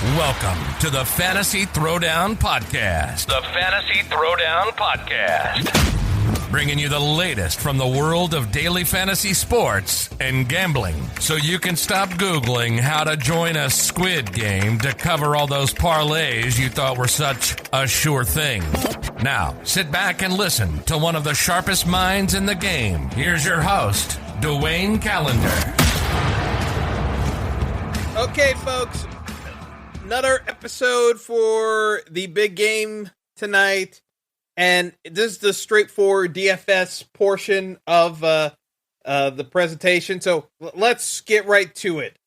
Welcome to the Fantasy Throwdown Podcast. The Fantasy Throwdown Podcast. Bringing you the latest from the world of daily fantasy sports and gambling, so you can stop Googling how to join a squid game to cover all those parlays you thought were such a sure thing. Now, sit back and listen to one of the sharpest minds in the game. Here's your host, Dwayne Callender. Okay, folks. Another episode for the big game tonight, and this is the straightforward DFS portion of the presentation. So let's get right to it.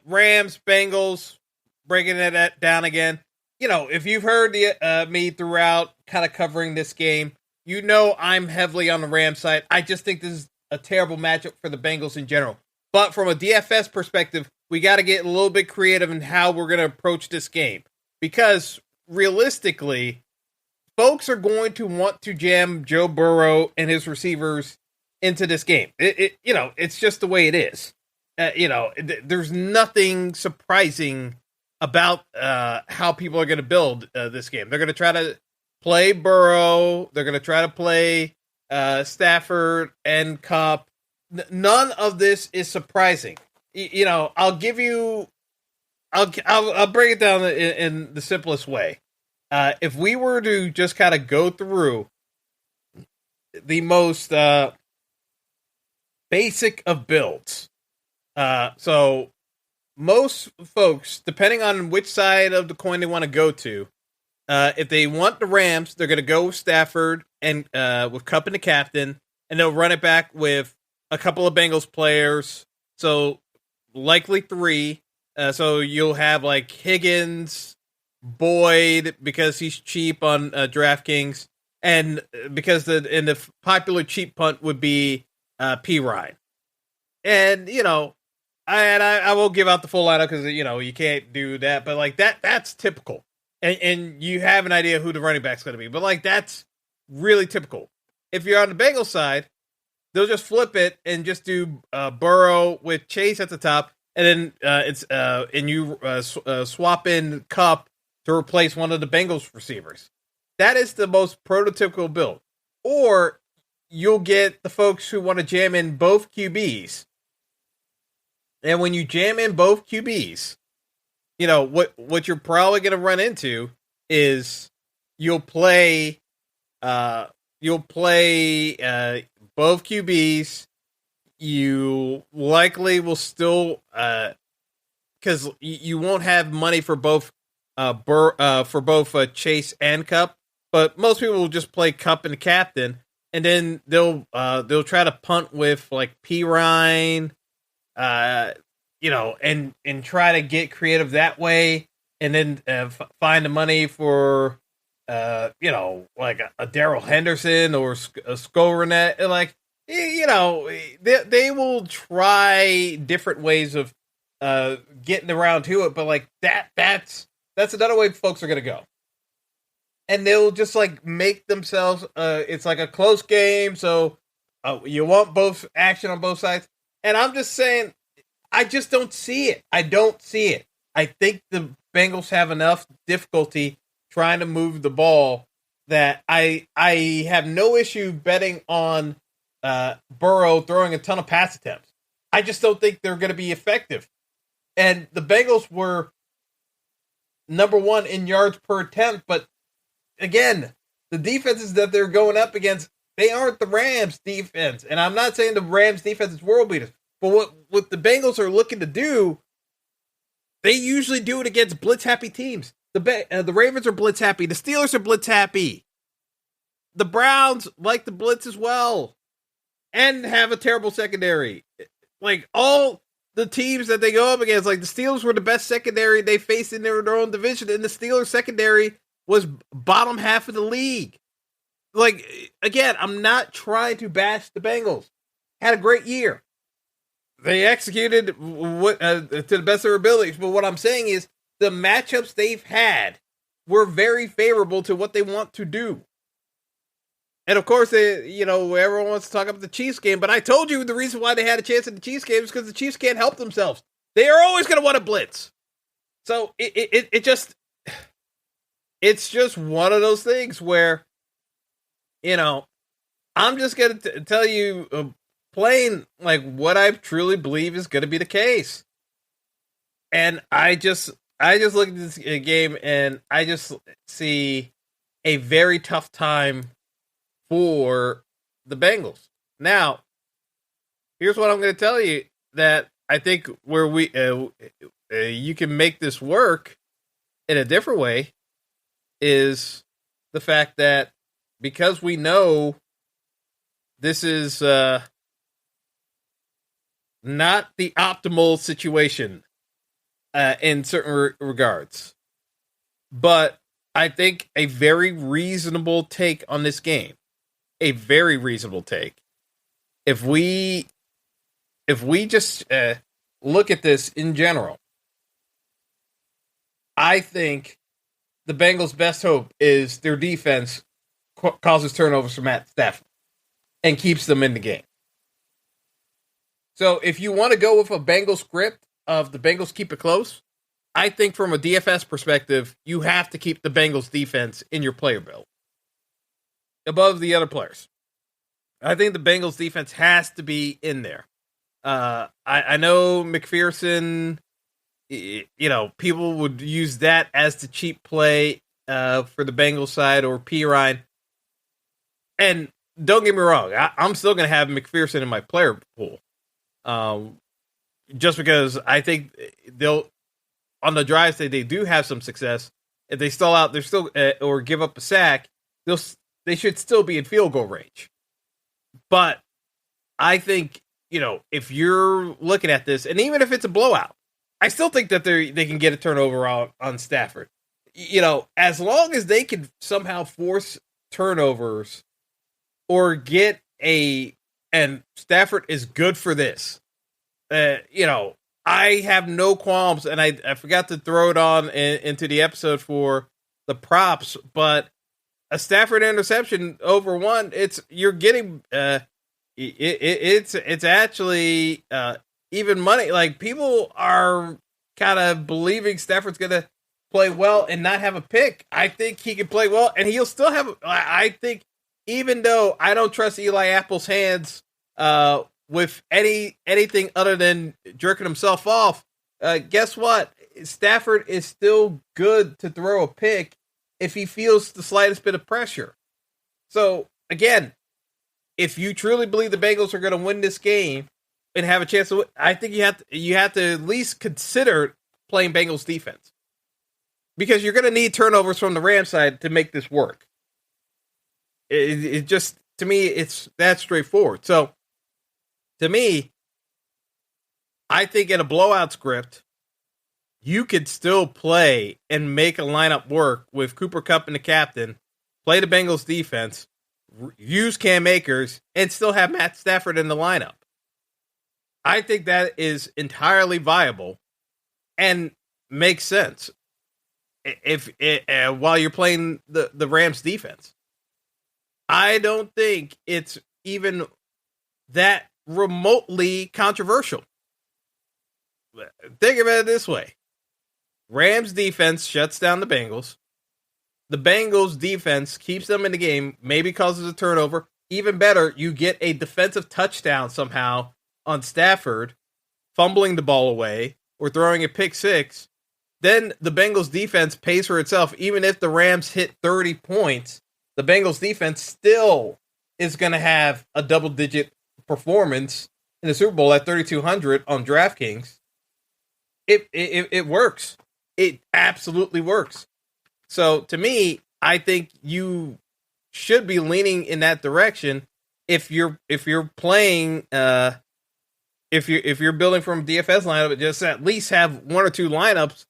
Rams, Bengals, breaking it down again. You know, if you've heard me throughout, kind of covering this game, you know I'm heavily on the Rams side. I just think this is a terrible matchup for the Bengals in general. But from a DFS perspective, we got to get a little bit creative in how we're going to approach this game. Because, realistically, folks are going to want to jam Joe Burrow and his receivers into this game. It's just the way it is. There's nothing surprising about how people are going to build this game. They're going to try to play Burrow. They're going to try to play Stafford and Kupp. None of this is surprising. I'll break it down in the simplest way. If we were to just kind of go through the most basic of builds, so most folks, depending on which side of the coin they want to go to, if they want the Rams, they're going to go with Stafford and with Kupp and the captain, and they'll run it back with a couple of Bengals players. So likely three. So you'll have like Higgins, Boyd, because he's cheap on DraftKings, and because the popular cheap punt would be P. Ryan. And I won't give out the full lineup because you can't do that, but like that's typical. And you have an idea who the running back's going to be, but like that's really typical. If you're on the Bengals side, they'll just flip it and just do Burrow with Chase at the top, and then you swap in Kupp to replace one of the Bengals receivers. That is the most prototypical build. Or you'll get the folks who want to jam in both QBs. And when you jam in both QBs, what you're probably going to run into is you'll play both QBs. You likely will still, because you won't have money for both Chase and Kupp, but most people will just play Kupp and the captain, and then they'll try to punt with like P. Ryan, and try to get creative that way, and then find the money for like a Darrell Henderson or a Skowronet, like, they will try different ways of getting around to it, but like that's another way folks are going to go. And they'll just like make themselves, it's like a close game, so you want both action on both sides. And I'm just saying, I just don't see it. I don't see it. I think the Bengals have enough difficulty trying to move the ball that I have no issue betting on Burrow throwing a ton of pass attempts. I just don't think they're going to be effective. And the Bengals were number one in yards per attempt, but again, the defenses that they're going up against, they aren't the Rams defense. And I'm not saying the Rams defense is world beaters, but what the Bengals are looking to do, they usually do it against blitz happy teams. The Ravens are blitz happy. The Steelers are blitz happy. The Browns like the blitz as well, and have a terrible secondary. Like all the teams that they go up against, like the Steelers were the best secondary they faced in their own division, and the Steelers secondary was bottom half of the league. Like, again, I'm not trying to bash the Bengals. Had a great year. They executed to the best of their abilities, but what I'm saying is the matchups they've had were very favorable to what they want to do. And of course, everyone wants to talk about the Chiefs game, but I told you the reason why they had a chance in the Chiefs game is because the Chiefs can't help themselves. They are always going to want to blitz. So it's just one of those things where, I'm just going to tell you plain like what I truly believe is going to be the case. And I just look at this game and I just see a very tough time for the Bengals. Now, here's what I'm going to tell you that I think where you can make this work in a different way is the fact that because we know this is not the optimal situation in certain regards, but I think a very reasonable take on this game, a very reasonable take. If we just look at this in general, I think the Bengals' best hope is their defense causes turnovers for Matt Stafford and keeps them in the game. So if you want to go with a Bengals script of the Bengals keep it close, I think from a DFS perspective, you have to keep the Bengals defense in your player build above the other players. I think the Bengals defense has to be in there. I know McPherson, people would use that as the cheap play for the Bengals side or P. Ryan. And don't get me wrong, I'm still going to have McPherson in my player pool. Just because I think they'll, on the drives that they do have some success, if they stall out, they're still or give up a sack, they should still be in field goal range. But I think, if you're looking at this, and even if it's a blowout, I still think that they can get a turnover on Stafford. As long as they can somehow force turnovers or get and Stafford is good for this. I have no qualms, and I forgot to throw it on into the episode for the props, but a Stafford interception over one, you're getting it's actually even money. Like, people are kind of believing Stafford's going to play well and not have a pick. I think he can play well, and he'll still have. I think, even though I don't trust Eli Apple's hands with anything other than jerking himself off, guess what? Stafford is still good to throw a pick if he feels the slightest bit of pressure. So, again, if you truly believe the Bengals are going to win this game and have a chance to win, I think you have to at least consider playing Bengals defense, because you're going to need turnovers from the Rams side to make this work. It just, to me, it's that straightforward. So, to me, I think in a blowout script, you could still play and make a lineup work with Cooper Kupp and the captain, play the Bengals defense, use Cam Akers, and still have Matt Stafford in the lineup. I think that is entirely viable and makes sense while you're playing the Rams defense. I don't think it's even that remotely controversial. Think about it this way. Rams defense shuts down the Bengals. The Bengals defense keeps them in the game, maybe causes a turnover. Even better, you get a defensive touchdown somehow on Stafford, fumbling the ball away or throwing a pick six. Then the Bengals defense pays for itself. Even if the Rams hit 30 points, the Bengals defense still is going to have a double-digit performance in the Super Bowl at 3,200 on DraftKings. It works. It absolutely works. So, to me, I think you should be leaning in that direction if you're playing if you're building from a DFS lineup. Just at least have one or two lineups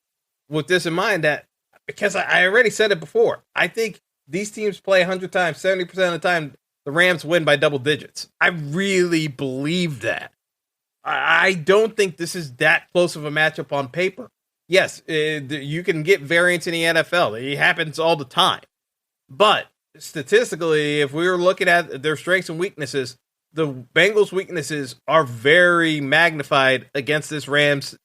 with this in mind. That, because I already said it before, I think these teams play 100 times, 70% of the time, the Rams win by double digits. I really believe that. I don't think this is that close of a matchup on paper. Yes, you can get variance in the NFL. It happens all the time. But statistically, if we were looking at their strengths and weaknesses, the Bengals' weaknesses are very magnified against this Rams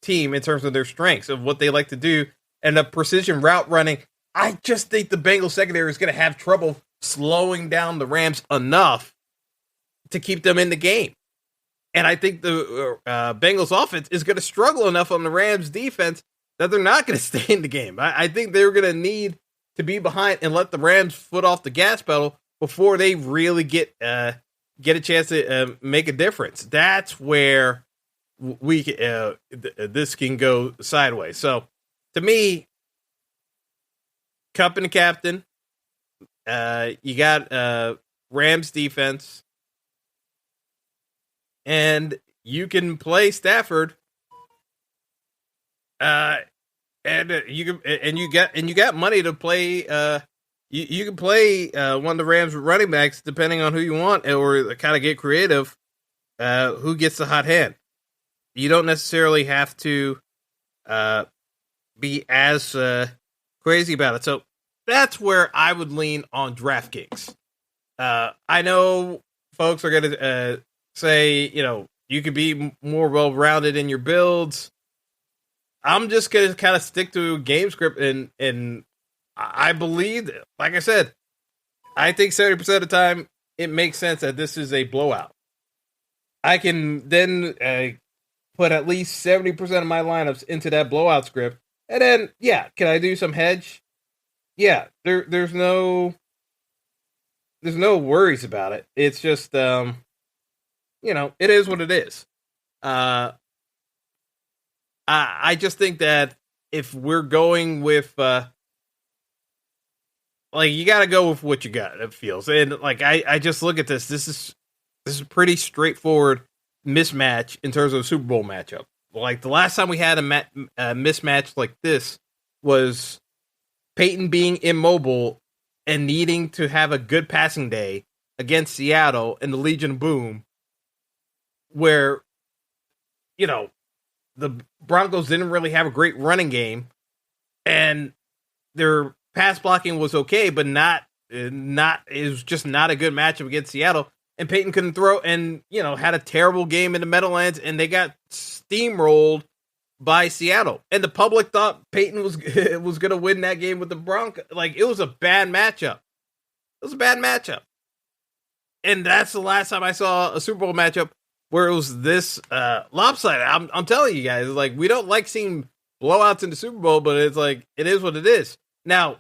team in terms of their strengths of what they like to do and the precision route running. I just think the Bengals secondary is going to have trouble slowing down the Rams enough to keep them in the game. And I think the Bengals offense is going to struggle enough on the Rams defense that they're not going to stay in the game. I think they're going to need to be behind and let the Rams foot off the gas pedal before they really get a chance to make a difference. That's where this can go sideways. So to me, Cup and the captain, you got Rams defense, and you can play Stafford. And you got money to play. You can play one of the Rams running backs depending on who you want, or kind of get creative. Who gets the hot hand? You don't necessarily have to be as crazy about it. So that's where I would lean on DraftKings. I know folks are going to say, you could be more well-rounded in your builds. I'm just going to kind of stick to game script, and I believe, like I said, I think 70% of the time it makes sense that this is a blowout. I can then put at least 70% of my lineups into that blowout script, and then, can I do some hedge? Yeah, there's no worries about it. It's just, it is what it is. I just think that if we're going with, you got to go with what you got, it feels. And, I just look at this. This is a pretty straightforward mismatch in terms of a Super Bowl matchup. Like, the last time we had a mismatch like this was Peyton being immobile and needing to have a good passing day against Seattle and the Legion of Boom, where, the Broncos didn't really have a great running game, and their pass blocking was okay, but it was just not a good matchup against Seattle. And Peyton couldn't throw, and had a terrible game in the Meadowlands, and they got steamrolled by Seattle. And the public thought Peyton was going to win that game with the Broncos. It was a bad matchup. And that's the last time I saw a Super Bowl matchup where it was this lopsided. I'm telling you guys, we don't like seeing blowouts in the Super Bowl, but it's it is what it is. Now,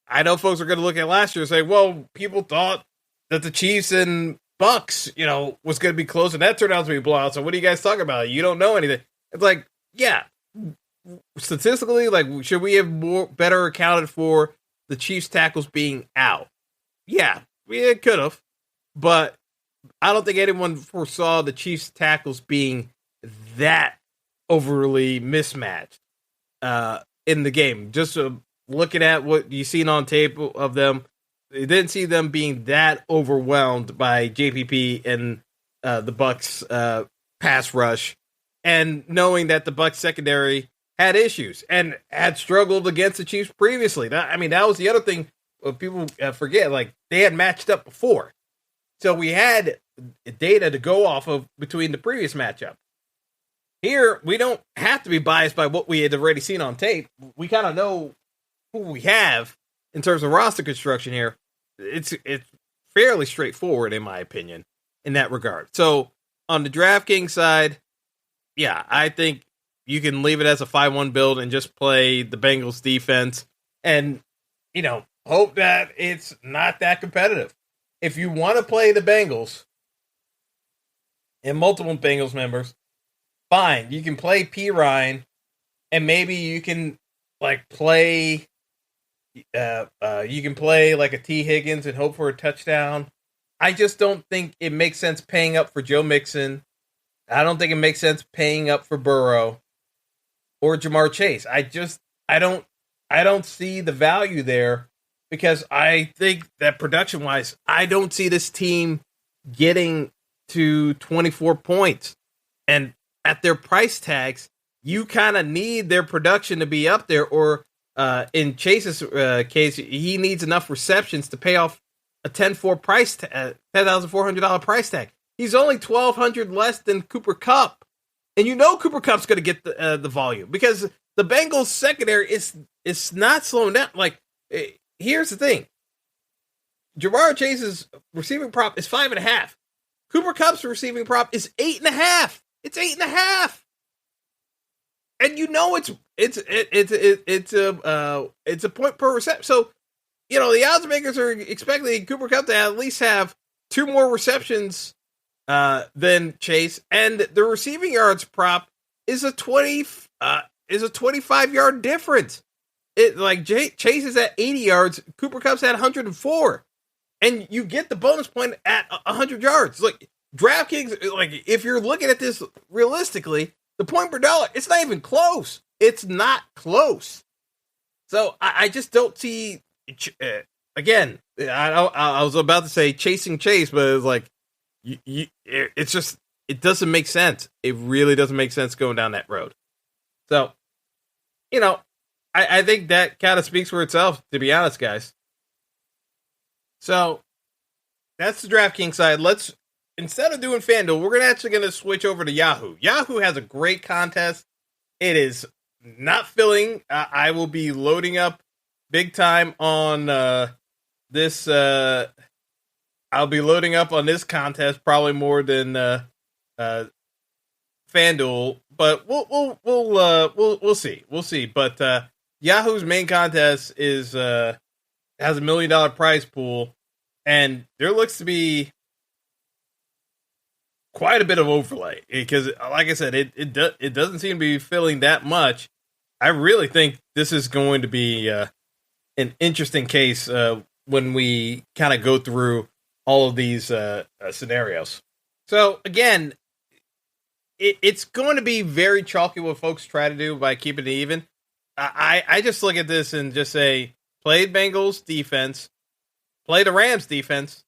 I know folks are going to look at last year and say, well, people thought that the Chiefs and Bucks, was going to be close, and that turned out to be a blowout. So what are you guys talking about? You don't know anything. It's statistically, should we have better accounted for the Chiefs tackles being out? Yeah, we could have, but I don't think anyone foresaw the Chiefs tackles being that overly mismatched in the game. Just looking at what you've seen on tape of them, they didn't see them being that overwhelmed by JPP and the Bucks pass rush, and knowing that the Bucks secondary had issues and had struggled against the Chiefs previously. That was the other thing people forget. They had matched up before. So we had data to go off of between the previous matchup. Here, we don't have to be biased by what we had already seen on tape. We kind of know who we have in terms of roster construction here. It's fairly straightforward, in my opinion, in that regard. So on the DraftKings side, I think you can leave it as a 5-1 build and just play the Bengals defense and, hope that it's not that competitive. If you want to play the Bengals and multiple Bengals members, fine. You can play P. Ryan, and maybe you can play. You can play a T. Higgins and hope for a touchdown. I just don't think it makes sense paying up for Joe Mixon. I don't think it makes sense paying up for Burrow or Jamar Chase. I don't see the value there. Because I think that production-wise, I don't see this team getting to 24 points. And at their price tags, you kind of need their production to be up there. Or in Chase's case, he needs enough receptions to pay off a $10,400 price tag. He's only $1,200 less than Cooper Kupp. And Cooper Kupp's going to get the volume because the Bengals secondary is not slowing down. Like, here's the thing. Jamar Chase's receiving prop is 5.5. Cooper Kupp's receiving prop is 8.5. It's 8.5. And it's a point per reception. So, the odds makers are expecting Cooper Kupp to at least have 2 more receptions than Chase, and the receiving yards prop is a 25-yard difference. Chase is at 80 yards, Cooper Kupp's at 104, and you get the bonus point at 100 yards. Like DraftKings, like if you're looking at this realistically, the point per dollar, it's not even close. It's not close. So I just don't see. Again, I was about to say chasing Chase, but it's like it's just it doesn't make sense. It really doesn't make sense going down that road. So, I think that kind of speaks for itself, to be honest, guys. So that's the DraftKings side. Instead of doing FanDuel, we're actually going to switch over to Yahoo. Yahoo has a great contest. It is not filling. I will be loading up big time on this. I'll be loading up on this contest probably more than FanDuel, but we'll see. We'll see. But Yahoo's main contest has $1 million prize pool, and there looks to be quite a bit of overlay because, like I said, it doesn't seem to be filling that much. I really think this is going to be an interesting case when we kind of go through all of these scenarios. So again, it's going to be very chalky what folks try to do by keeping it even. I just look at this and just say, play Bengals defense, play the Rams defense,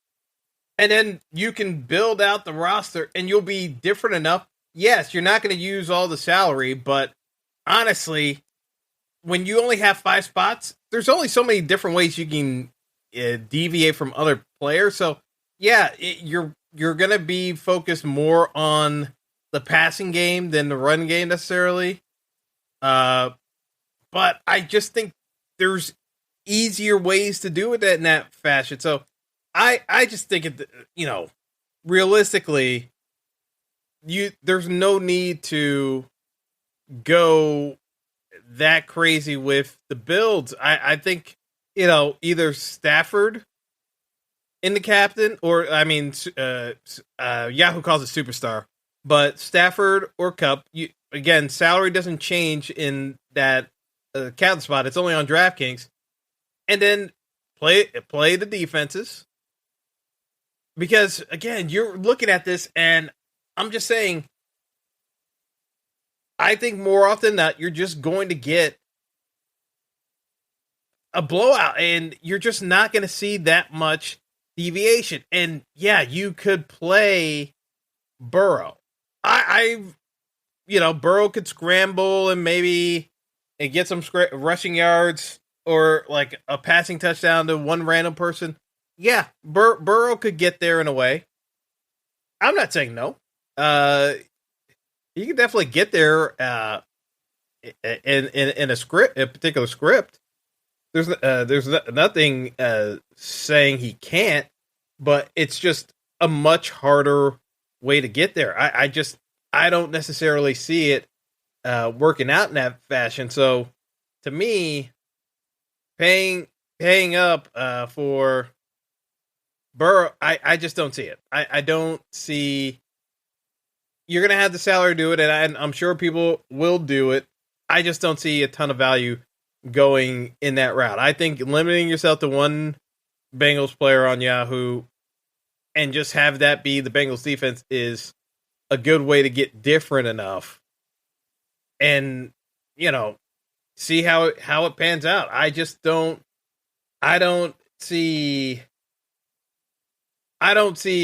and then you can build out the roster and you'll be different enough. Yes, you're not going to use all the salary, but honestly, when you only have 5 spots, there's only so many different ways you can deviate from other players. So yeah, you're going to be focused more on the passing game than the run game necessarily. But I just think there's easier ways to do it in that fashion. So I just think realistically, there's no need to go that crazy with the builds. I think, either Stafford in the captain, or Yahoo calls it superstar, but Stafford or Kupp. Again, salary doesn't change in that captain spot. It's only on DraftKings, and then play the defenses. Because again, you're looking at this, and I'm just saying, I think more often than not, you're just going to get a blowout, and you're just not going to see that much deviation. And yeah, you could play Burrow. Burrow could scramble and get some rushing yards or like a passing touchdown to one random person. Yeah, Burrow could get there in a way. I'm not saying no. He can definitely get there in a particular script. There's nothing saying he can't, but it's just a much harder way to get there. I don't necessarily see it working out in that fashion. So to me, paying up for Burrow, I just don't see it. I don't see. You're going to have the salary to do it, and I'm sure people will do it. I just don't see a ton of value going in that route. I think limiting yourself to one Bengals player on Yahoo and just have that be the Bengals defense is a good way to get different enough and, see how it pans out. I don't see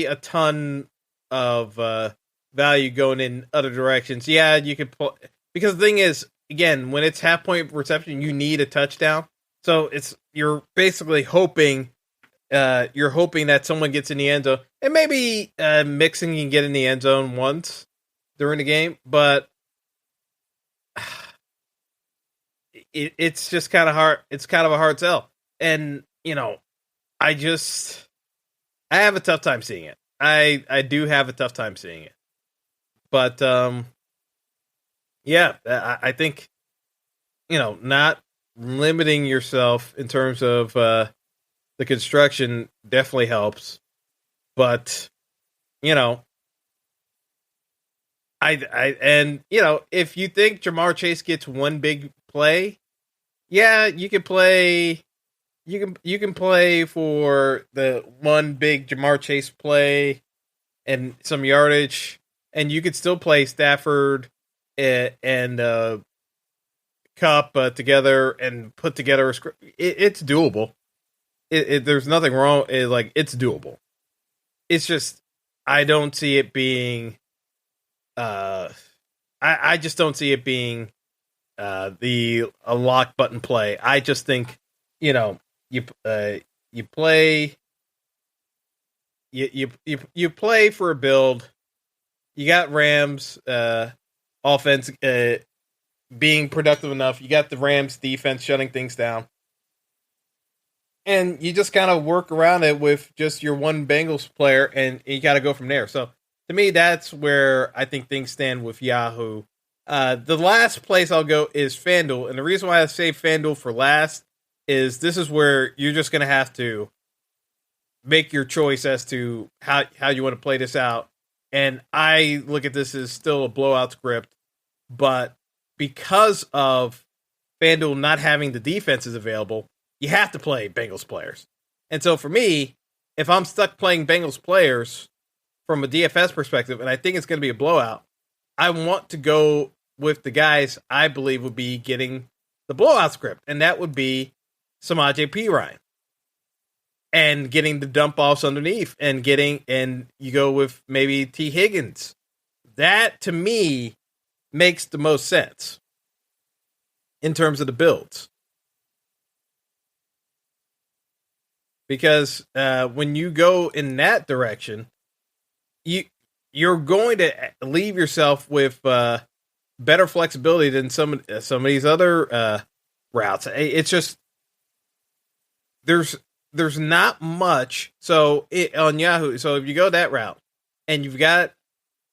a ton of value going in other directions. Yeah, you could because the thing is, again, when it's half point reception, you need a touchdown. So you're basically hoping that someone gets in the end zone, and maybe Mixon can get in the end zone once, during the game, but it's just kind of hard. It's kind of a hard sell. And, I have a tough time seeing it. I do have a tough time seeing it. But, yeah, I think, not limiting yourself in terms of the construction definitely helps. But, if you think Jamar Chase gets one big play, yeah, you can play. You can play for the one big Jamar Chase play and some yardage, and you could still play Stafford and Cup together and put together a script. It's doable. There's nothing wrong. It's doable. It's just I don't see it being. I just don't see it being a lock button play. I just think you play you play for a build. You got Rams offense being productive enough. You got the Rams defense shutting things down. And you just kind of work around it with just your one Bengals player, and you got to go from there. So, to me, that's where I think things stand with Yahoo. The last place I'll go is FanDuel. And the reason why I say FanDuel for last is this is where you're just going to have to make your choice as to how you want to play this out. And I look at this as still a blowout script. But because of FanDuel not having the defenses available, you have to play Bengals players. And so for me, if I'm stuck playing Bengals players from a DFS perspective, and I think it's going to be a blowout, I want to go with the guys I believe would be getting the blowout script. And that would be Samaje Perine. And getting the dump offs underneath and you go with maybe T. Higgins. That to me makes the most sense in terms of the builds. Because when you go in that direction, you're going to leave yourself with better flexibility than some of these other routes. It's just there's not much. So on Yahoo, so if you go that route and you've got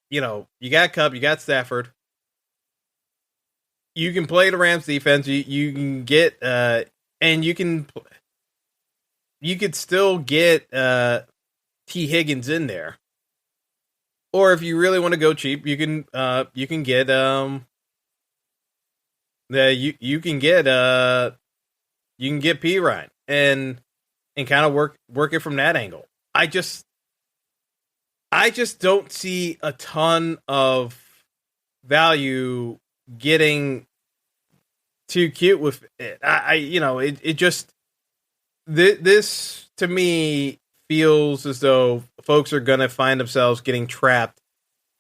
you got Cup, you got Stafford, you can play the Rams defense. You can get and you could still get T. Higgins in there. Or if you really want to go cheap, you can get you can get Perine and kind of work it from that angle. I just don't see a ton of value getting too cute with it. This to me feels as though folks are going to find themselves getting trapped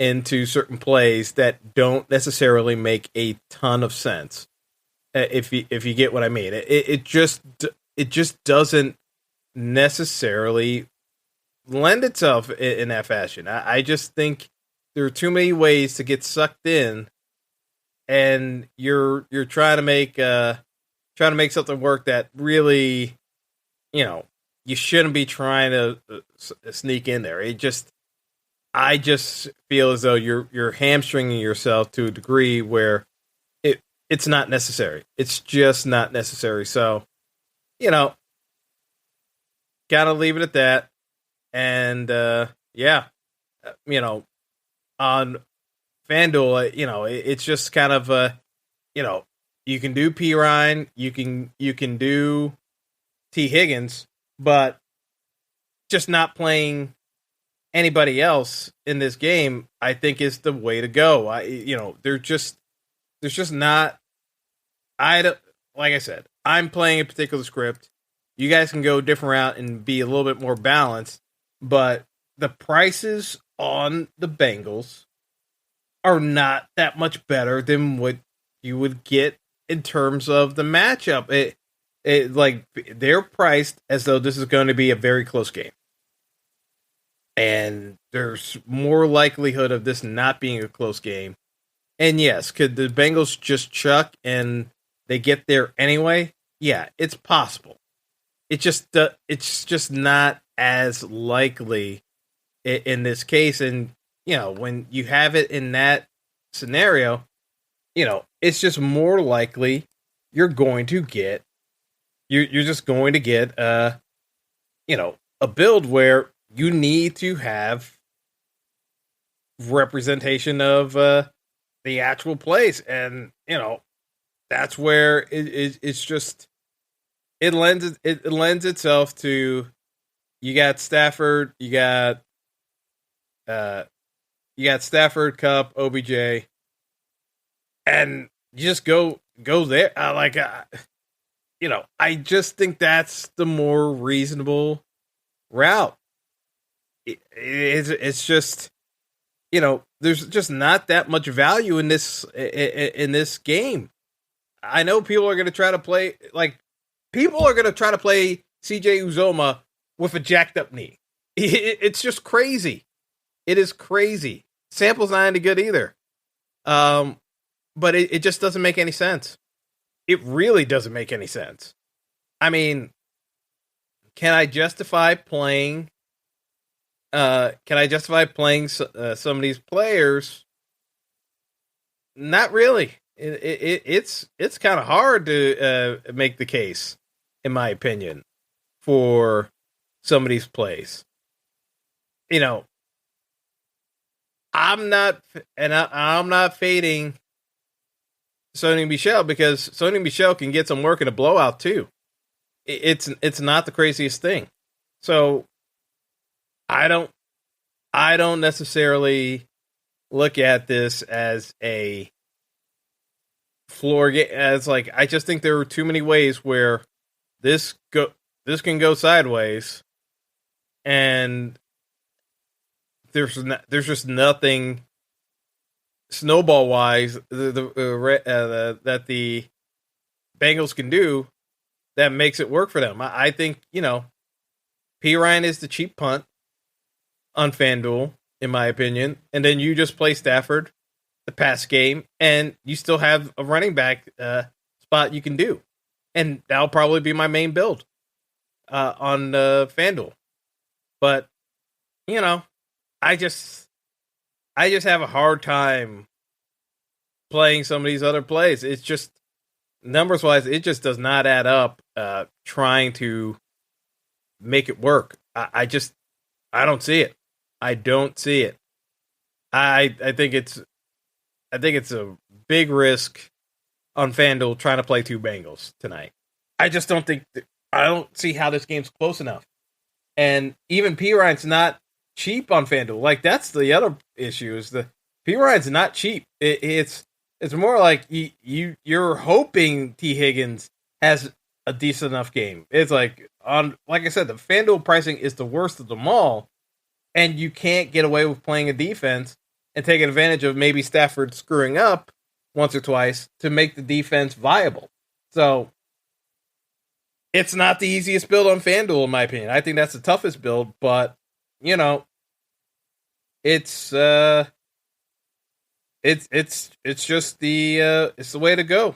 into certain plays that don't necessarily make a ton of sense. If you get what I mean, it just doesn't necessarily lend itself in that fashion. I just think there are too many ways to get sucked in, and you're trying to make something work that really, you shouldn't be trying to sneak in there. I just feel as though you're hamstringing yourself to a degree where it's not necessary. It's just not necessary. So, gotta leave it at that. And on FanDuel, it's just kind of you can do Perine, you can do T. Higgins, but just not playing anybody else in this game, I think, is the way to go. There's just not. Like I said, I'm playing a particular script. You guys can go a different route and be a little bit more balanced, but the prices on the Bengals are not that much better than what you would get in terms of the matchup. They're priced as though this is going to be a very close game. And there's more likelihood of this not being a close game. And yes, could the Bengals just chuck and they get there anyway? Yeah, it's possible. It's just not as likely in this case. And when you have it in that scenario, it's just more likely you're going to get you're just going to get a build where you need to have representation of the actual place, and that's where it's just it lends itself to you got Stafford, you got Stafford, Cup, OBJ, and you just go there. I just think that's the more reasonable route. It's just there's just not that much value in this game. I know people are going to try to play CJ Uzoma with a jacked up knee. It's just crazy. It is crazy. Sample's not any good either. But it just doesn't make any sense. It really doesn't make any sense. I mean, can I justify playing some of these players? Not really. It's kind of hard to make the case, in my opinion, for some of these plays. I'm not fading Sony Michel because Sony Michel can get some work in a blowout too. It's not the craziest thing. So I don't necessarily look at this as a floor game. As I just think there are too many ways where this can go sideways, and there's just nothing snowball wise that the Bengals can do that makes it work for them. I think P. Ryan is the cheap punt on FanDuel, in my opinion, and then you just play Stafford the pass game, and you still have a running back spot you can do, and that'll probably be my main build on FanDuel. But I just have a hard time playing some of these other plays. It's just numbers wise, it just does not add up. Trying to make it work, I don't see it. I don't see it. I think it's a big risk on FanDuel trying to play two Bengals tonight. I just don't think I don't see how this game's close enough. And even P. Ryan's not cheap on FanDuel. That's the other issue is the P. Ryan's not cheap. It's more like you're hoping T. Higgins has a decent enough game. It's like I said, the FanDuel pricing is the worst of them all, and you can't get away with playing a defense and taking advantage of maybe Stafford screwing up once or twice to make the defense viable. So it's not the easiest build on FanDuel, in my opinion. I think that's the toughest build, but it's just it's the way to go.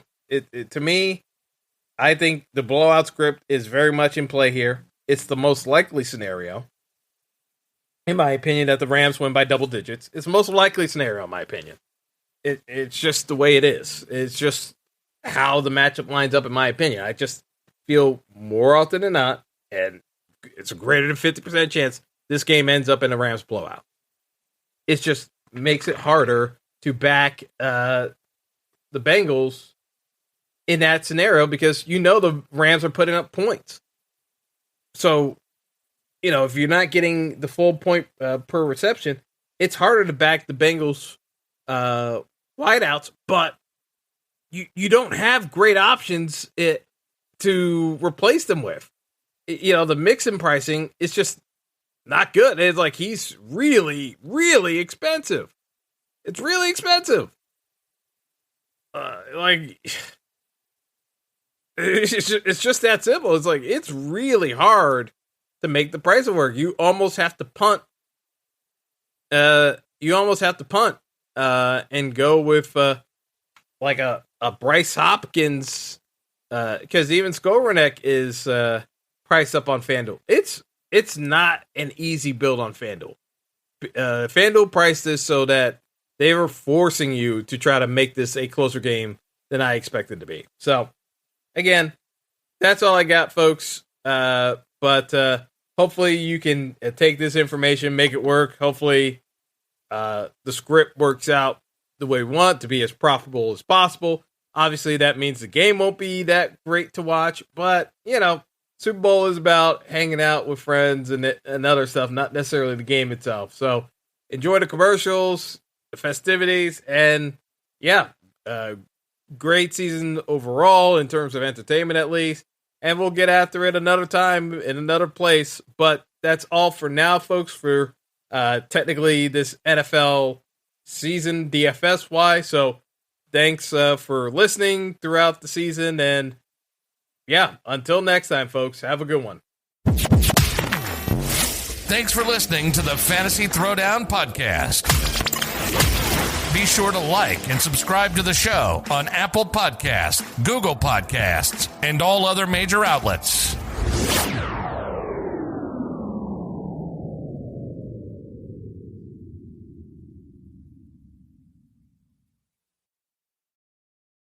To me, I think the blowout script is very much in play here. It's the most likely scenario, in my opinion, that the Rams win by double digits. It's the most likely scenario, in my opinion. It's just the way it is. It's just how the matchup lines up, in my opinion. I just feel more often than not, and it's a greater than 50% chance this game ends up in a Rams blowout. It just makes it harder to back the Bengals in that scenario because the Rams are putting up points. So, if you're not getting the full point per reception, it's harder to back the Bengals wideouts, but you don't have great options to replace them with. The Mixon pricing is just not good. It's like he's really, really expensive. It's really expensive. It's just that simple. It's like it's really hard to make the price work. You almost have to punt you almost have to punt and go with like a Bryce Hopkins, because even Skowronek is priced up on FanDuel. It's not an easy build on FanDuel. FanDuel priced this so that they were forcing you to try to make this a closer game than I expected to be. So, again, that's all I got, folks. But hopefully you can take this information, make it work. Hopefully the script works out the way we want to be as profitable as possible. Obviously, that means the game won't be that great to watch. But, Super Bowl is about hanging out with friends and other stuff, not necessarily the game itself. So enjoy the commercials, the festivities, and great season overall in terms of entertainment, at least. And we'll get after it another time in another place. But that's all for now, folks, for technically this NFL season, DFS-wise. So thanks for listening throughout the season. And until next time, folks, have a good one. Thanks for listening to the Fantasy Throwdown Podcast. Be sure to like and subscribe to the show on Apple Podcasts, Google Podcasts, and all other major outlets.